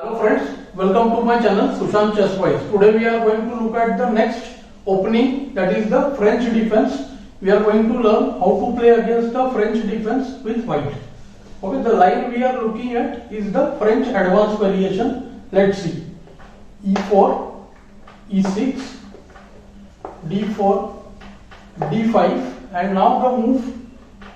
Hello friends, welcome to my channel Sushant Chess Wise. Today we are going to look at the next opening, that is the French defense. We are going to learn how to play against the French defense with white. Okay, the line we are looking at is the French advanced variation. Let's see. E4, E6, D4, D5, and now the move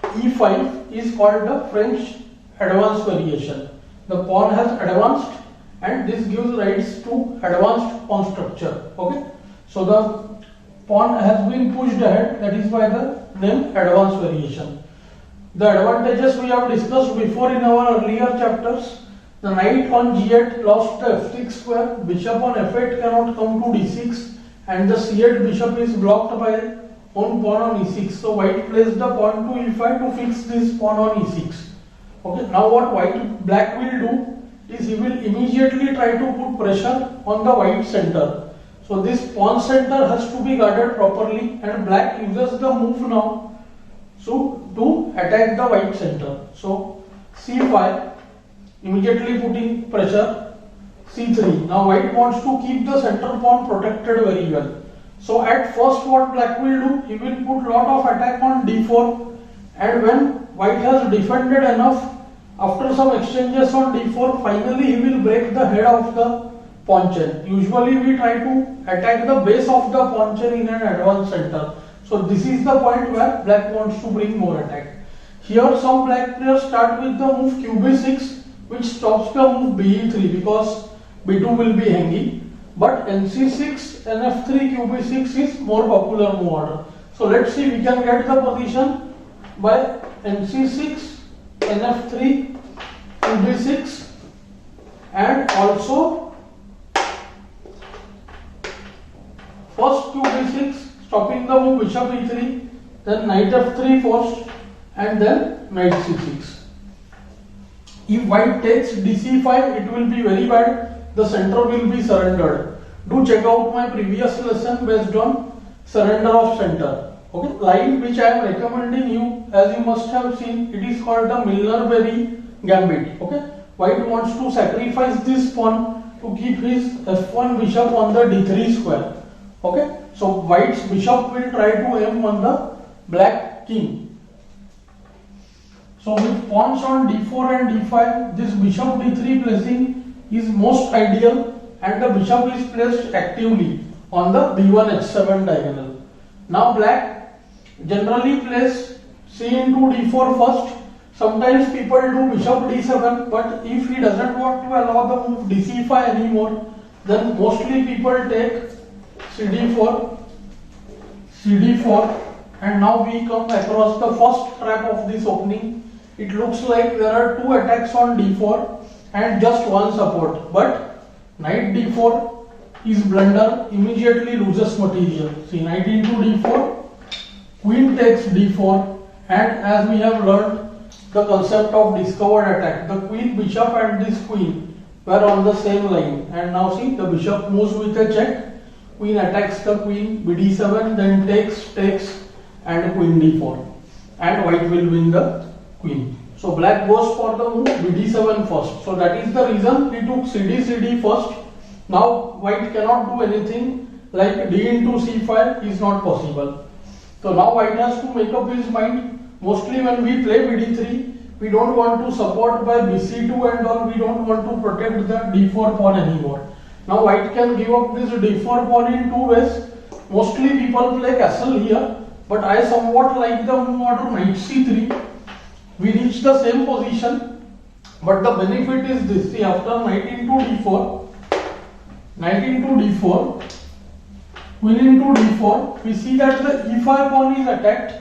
E5 is called the French advanced variation. The pawn has advanced and this gives rise to advanced pawn structure. Okay, so the pawn has been pushed ahead, that is why the name advanced variation. The advantages we have discussed before in our earlier chapters. The knight on g8 lost the f6 square, bishop on f8 cannot come to d6, and the c8 bishop is blocked by own pawn on e6. So white plays the pawn to e5 to fix this pawn on e6. Okay, now what black will do is he will immediately try to put pressure on the white center. So this pawn center has to be guarded properly, and black uses the move now to attack the white center. So c5, immediately putting pressure, c3. Now white wants to keep the center pawn protected very well. So at first what black will do, he will put lot of attack on d4, and when white has defended enough, after some exchanges on d4, finally he will break the head of the pawn chain. Usually we try to attack the base of the pawn chain in an advanced center. So this is the point where black wants to bring more attack. Here some black players start with the move qb6, which stops the move be3 because b2 will be hanging. But nc6, nf3, qb6 is more popular move order. So let's see, we can get the position by nc6, nf3, qb6, and also first qb6, stopping the move bishop e3, then knight f3 first, and then knight c6. If white takes dc5, it will be very bad. The center will be surrendered. Do check out my previous lesson based on surrender of center. Okay, line which I am recommending you, as you must have seen, it is called the Milner Gambit. Okay, white wants to sacrifice this pawn to keep his f1 bishop on the d3 square. Okay, so white's bishop will try to aim on the black king. So with pawns on d4 and d5, this bishop d3 placing is most ideal, and the bishop is placed actively on the b1 h7 diagonal. Now black generally plays c into d4 first. Sometimes people do bishop d7, but if he doesn't want to allow the move dc5 anymore, then mostly people take cd4, cd4, and now we come across the first trap of this opening. It looks like there are two attacks on d4 and just one support, but knight d4 is blunder, immediately loses material. See, knight into d4, queen takes d4, and as we have learned the concept of discovered attack, the queen, bishop and this queen were on the same line, and now see, the bishop moves with a check, queen attacks the queen, bd7, then takes, and queen d4, and white will win the queen. So black goes for the move bd7 first. So that is the reason he took cd first. Now white cannot do anything like d into c5 is not possible. So now white has to make up his mind. Mostly when we play bd3, we don't want to support by bc2 and all, we don't want to protect the d4 pawn anymore. Now white can give up this d4 pawn in two ways. Mostly people play castle here, but I somewhat like the move order knight c3. We reach the same position, but the benefit is this. See, after knight into d4, queen into d4, we see that the e5 pawn is attacked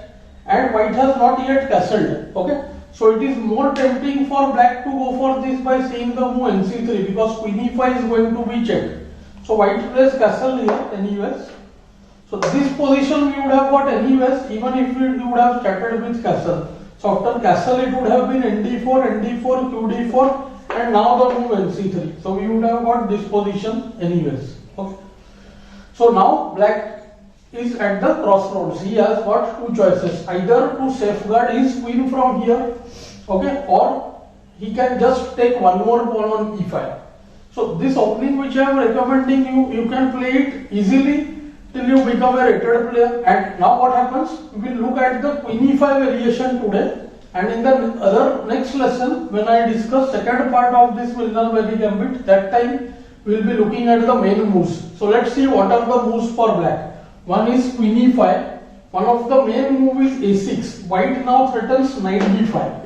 and white has not yet castled. Okay, so it is more tempting for black to go for this by seeing the move nc3 because queen e5 is going to be checked. So white plays castle here anyways. So this position we would have got anyways, even if we would have started with castle. So after castle it would have been nd4, qd4, and now the move nc3. So we would have got this position anyways. Okay. So now black is at the crossroads. He has got two choices: either to safeguard his queen from here, okay, or he can just take one more pawn on e5. So this opening which I am recommending you can play it easily till you become a rated player. And now what happens? We will look at the queen e5 variation today, and in the other next lesson when I discuss second part of this Milner Gambit, that time we will be looking at the main moves. So let's see what are the moves for black. One is queen e5. One of the main move is a6. White now threatens knight b5.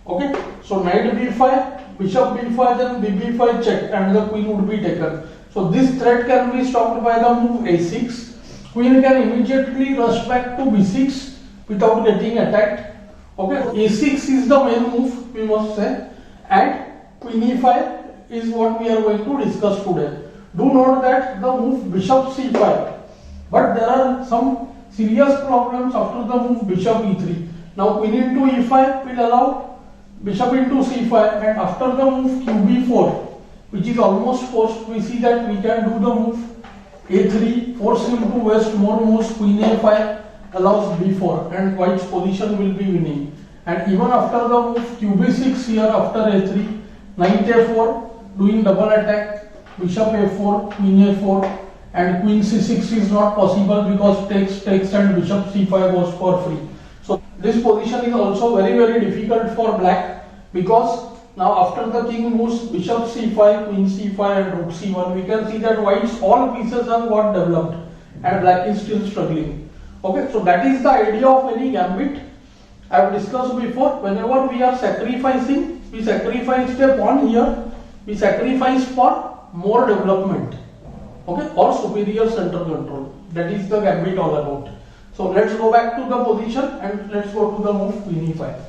Okay, so knight b5, bishop b5, then bb5 check, and the queen would be taken. So this threat can be stopped by the move a6. Queen can immediately rush back to b6 without getting attacked. Okay, a6 is the main move, we must say, and queen e5 is what we are going to discuss today. Do note that the move bishop c5, but there are some serious problems after the move bishop e3. Now queen into e5 will allow bishop into c5, and after the move qb4, which is almost forced, we see that we can do the move a3, force him to waste more moves. Queen a5 allows b4, and white's position will be winning. And even after the move qb6 here, after a3, knight a4 doing double attack, bishop a4, queen a4, and queen c6 is not possible because takes and bishop c5 goes for free. So this position is also very difficult for black, because now after the king moves bishop c5, queen c5 and rook c1, we can see that white's all pieces have got developed and black is still struggling. Okay, so that is the idea of any gambit. I have discussed before, whenever we are sacrificing, we sacrifice a pawn here, we sacrifice for more development, okay, or superior center control. That is the gambit all about. So let's go back to the position and let's go to the move queen e5.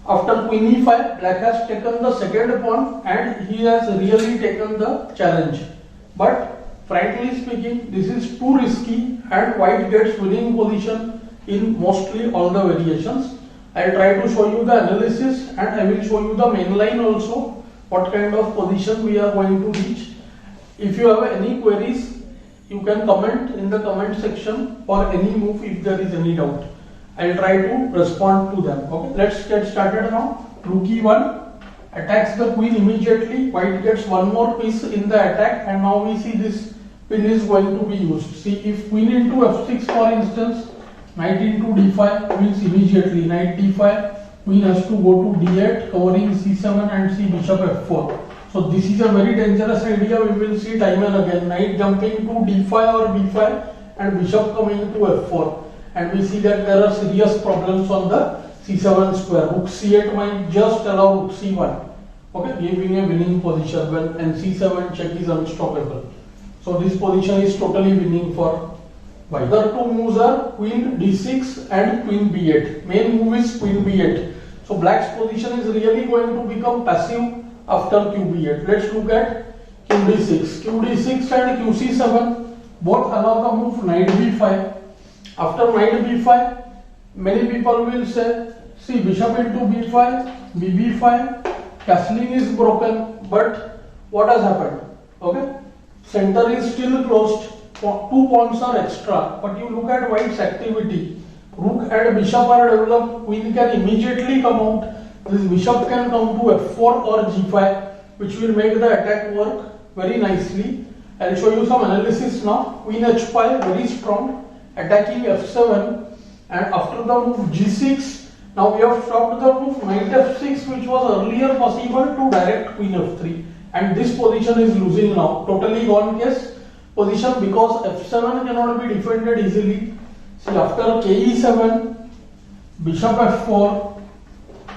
After queen e5, black has taken the second pawn and he has really taken the challenge. But frankly speaking, this is too risky and white gets winning position in mostly all the variations. I will try to show you the analysis, and I will show you the main line also, what kind of position we are going to reach. If you have any queries, you can comment in the comment section for any move if there is any doubt. I will try to respond to them. Okay, let's get started now. Rook e1 attacks the queen immediately. White gets one more piece in the attack, and now we see this pin is going to be used. See, if queen into f6 for instance, knight into d5 wins immediately. Knight d5, queen has to go to d8 covering c7 and c bishop f4. So this is a very dangerous idea. We will see time and again. Knight jumping to d5 or b5 and bishop coming to f4. And we see that there are serious problems on the c7 square. Rook c8 might just allow rook c1. Okay, giving a winning position when c7 check is unstoppable. So this position is totally winning for white. The two moves are queen d6 and queen b8. Main move is queen b8. So black's position is really going to become passive after qb8. Let's look at qd6. qd6 and qc7 both allow the move knight b5. After knight b5, many people will say, see, bishop into b5, bb5, castling is broken, but what has happened? Okay, center is still closed, two pawns are extra, but you look at white's activity. Rook and bishop are developed, queen can immediately come out, this bishop can come to f4 or g5, which will make the attack work very nicely. I will show you some analysis now. Queen h5, very strong, attacking f7, and after the move g6, now we have stopped the move knight f6, which was earlier possible to direct queen f3, and this position is losing now, totally gone case position, because f7 cannot be defended easily. See, after ke7, bishop f4,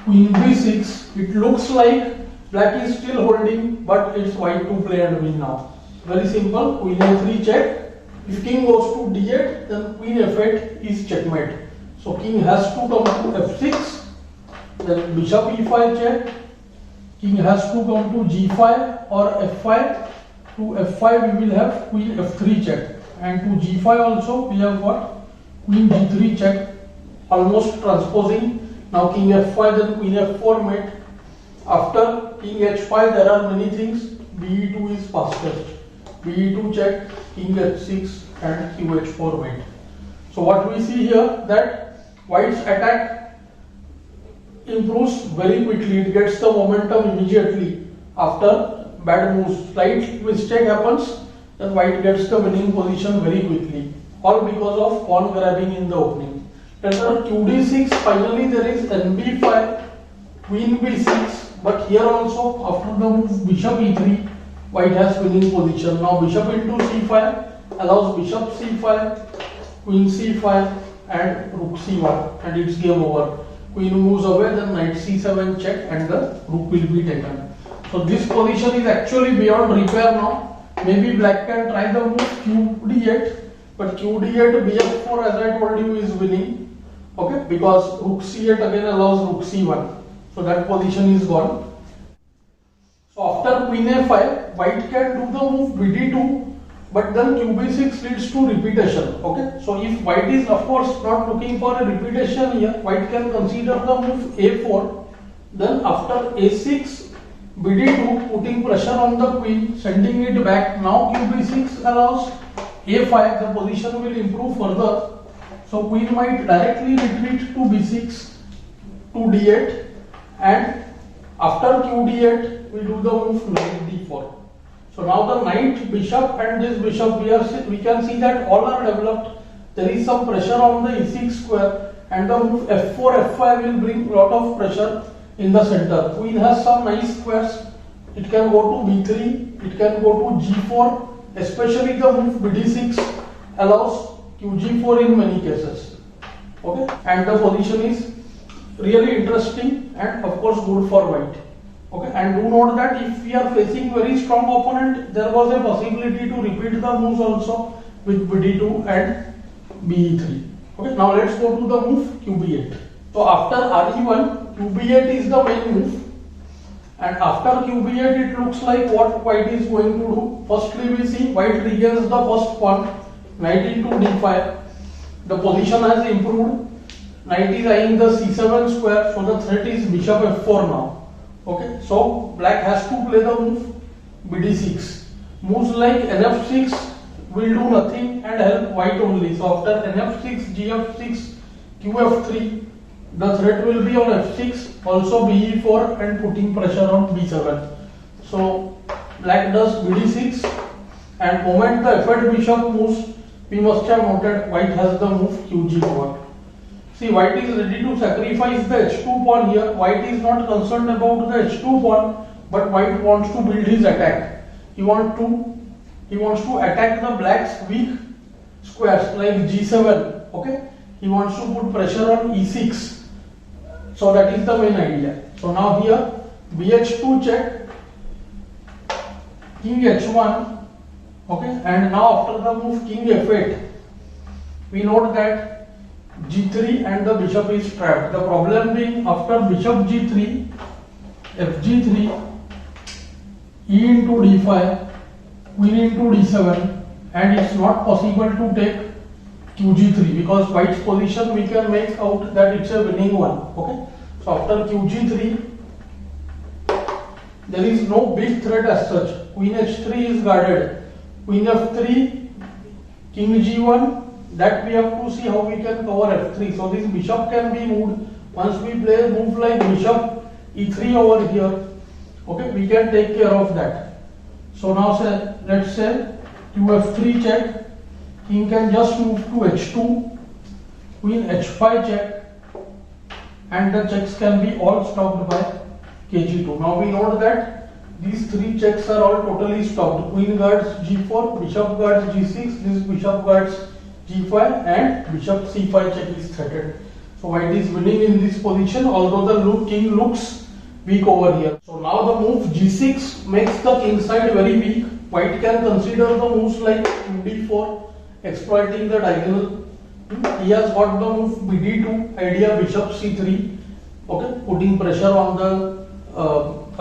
queen b6, it looks like black is still holding, but it's white to play and win now. Very simple, queen a3 check. If king goes to d8, then queen f8 is checkmate. So king has to come to f6, then bishop e5 check, king has to come to g5 or f5. To f5 we will have queen f3 check, and to g5 also we have got queen g3 check, almost transposing. Now king f5, then queen f4 mate. After king h5 there are many things. be2 is fastest. be2 check, king h6 and qh4 mate. So what we see here, that white's attack improves very quickly, it gets the momentum immediately after bad moves, slight mistake happens, then white gets the winning position very quickly, all because of pawn grabbing in the opening. Later QD6, finally there is NB5, Queen B6, but here also after the move Bishop E3, white has winning position. Now Bishop into C5 allows Bishop C5, Queen C5 and Rook C1, and it's game over. Queen moves away, then Knight C7 check and the Rook will be taken. So this position is actually beyond repair now. Maybe black can try the move QD8, but QD8 BF4 as I told you is winning. Okay, because Rook C8 again allows Rook C1. So that position is gone. So after Queen A5, white can do the move BD2, but then QB6 leads to repetition. Okay, so if white is of course not looking for a repetition here, white can consider the move A4. Then after A6, BD2, putting pressure on the queen, sending it back. Now QB6 allows A5, the position will improve further. So queen might directly retreat to B6 to D8, and after QD8 we do the move knight D4. So now the knight, bishop and this bishop, we can see that all are developed. There is some pressure on the E6 square, and the move F4, F5 will bring lot of pressure in the center. Queen has some nice squares. It can go to B3, it can go to G4, especially the move BD6 allows QG4 in many cases. Okay, and the position is really interesting and of course good for white. Okay, and do note that if we are facing very strong opponent, there was a possibility to repeat the moves also with BD2 and BE3. Okay, now let's go to the move QB8. So after RE1, QB8 is the main move, and after QB8 it looks like what white is going to do. Firstly we see white regains the first pawn, knight into D5. The position has improved. Knight is eyeing the C7 square, so the threat is bishop F4 now. Okay, so black has to play the move BD6. Moves like NF6 will do nothing and help white only. So after NF6, GF6, QF3, the threat will be on F6, also BE4 and putting pressure on B7. So black does BD6, and moment the F8 bishop moves, we must have noted white has the move QG4. See, white is ready to sacrifice the H2 pawn here. White is not concerned about the H2 pawn, but white wants to build his attack. He wants to attack the black's weak squares like G7. Okay, he wants to put pressure on E6. So that is the main idea. So now here BH2 check, King H1. Okay, and now after the move King F8, we note that G3 and the bishop is trapped. The problem being after bishop G3, FG3, E into D5, Queen into D7, and it's not possible to take QG3 because white's position we can make out that it's a winning one. Okay, so after QG3, there is no big threat as such. Queen H3 is guarded. Queen F3, King G1. That we have to see how we can cover F3. So this bishop can be moved. Once we play a move like bishop E3 over here, okay, we can take care of that. So now let's say QF3 check. King can just move to H2. Queen H5 check, and the checks can be all stopped by KG2. Now we note that these three checks are all totally stopped. Queen guards G4, bishop guards G6, this bishop guards G5, and bishop C5 check is threatened. So white is winning in this position, although the king looks weak over here. So now the move G6 makes the king side very weak. White can consider the moves like D4, exploiting the diagonal. He has got the move BD2, idea bishop C3, okay, putting pressure on the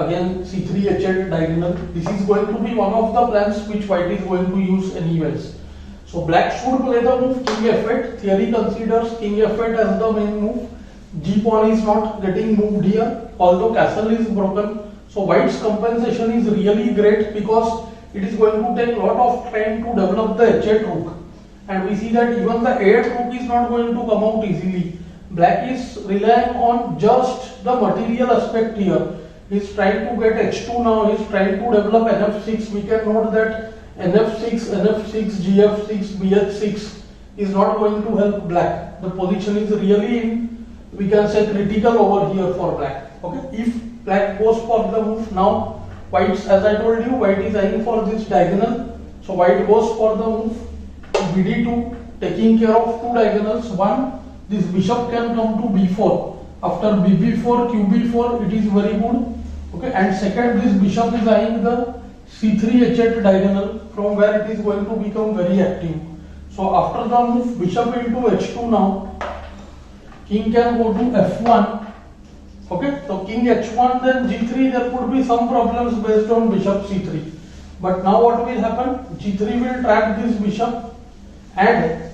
again C3 H8 diagonal. This is going to be one of the plans which white is going to use anyways. So black should play the move King F8. Theory considers King F8 as the main move. G pawn is not getting moved here, although castle is broken. So white's compensation is really great because it is going to take a lot of time to develop the H8 rook. And we see that even the A8 rook is not going to come out easily. Black is relying on just the material aspect here. He's trying to get h2 now. He's trying to develop nf6. We can note that nf6, gf6, bh6 is not going to help black. The position is really in, we can say, critical over here for black. Okay, if black goes for the move now, white's, as I told you, white is eyeing for this diagonal. So white goes for the move bd2, taking care of two diagonals. One, this bishop can come to b4. After bb4, qb4, it is very good. Okay, and second, this bishop is eyeing the c3 h8 diagonal, from where it is going to become very active. So after the move bishop into h2 now, king can go to f1. Okay, so king h1, then g3, there could be some problems based on bishop c3. But now what will happen? g3 will track this bishop, and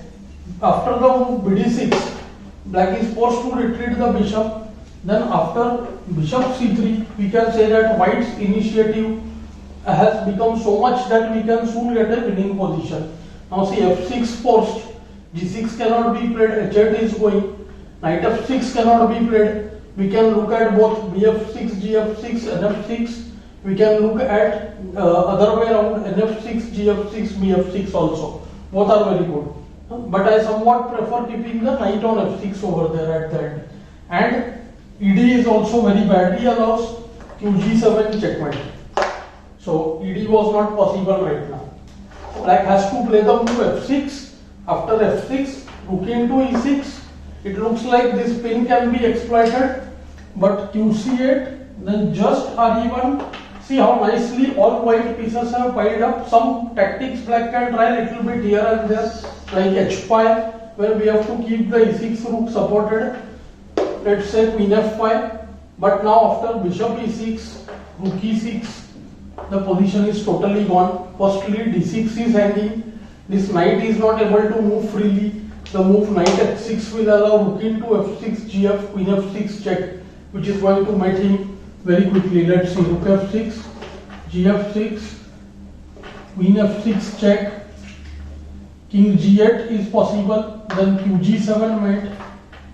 after the move bd6, black is forced to retreat the bishop. Then after bishop c3, we can say that white's initiative has become so much that we can soon get a winning position. Now see, f6 forced, g6 cannot be played, h8 is going, knight f6 cannot be played. We can look at both bf6, gf6, nf6. We can look at other way around, nf6, gf6, bf6 also. Both are very good. But I somewhat prefer keeping the knight on f6 over there at the end. And ed is also very bad. He allows qg7 checkmate. So ed was not possible right now. Black has to play the move f6. After f6, rook into e6. It looks like this pin can be exploited. But qc8, then just re1. See how nicely all white pieces have piled up. Some tactics black can try a little bit here and there, like h5, where we have to keep the e6 rook supported. Let's say queen f5. But now after bishop e6, rook e6, the position is totally gone. Firstly, d6 is hanging. This knight is not able to move freely. The move knight f6 will allow rook into f6, gf, queen f6 check, which is going to mate him very quickly. Let's see, rook f6, gf6, queen f6 check, king g8 is possible, then qg7 mate,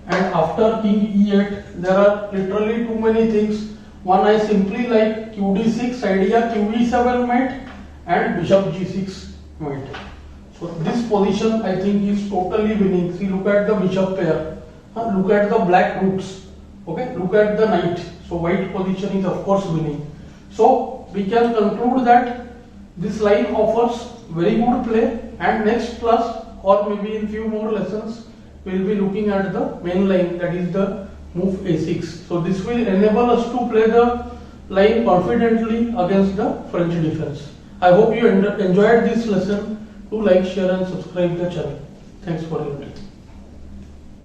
and after king e8 there are literally too many things. One, I simply like qd6 idea, qe7 mate, and bishop g6 mate. So this position I think is totally winning. See, look at the bishop pair, look at the black rooks, okay, look at the knight. So white position is of course winning. So we can conclude that this line offers very good play, and next class or maybe in few more lessons we will be looking at the main line, that is the move a6. So this will enable us to play the line confidently against the French defense. I hope you enjoyed this lesson. Do like, share and subscribe the channel. Thanks for your time.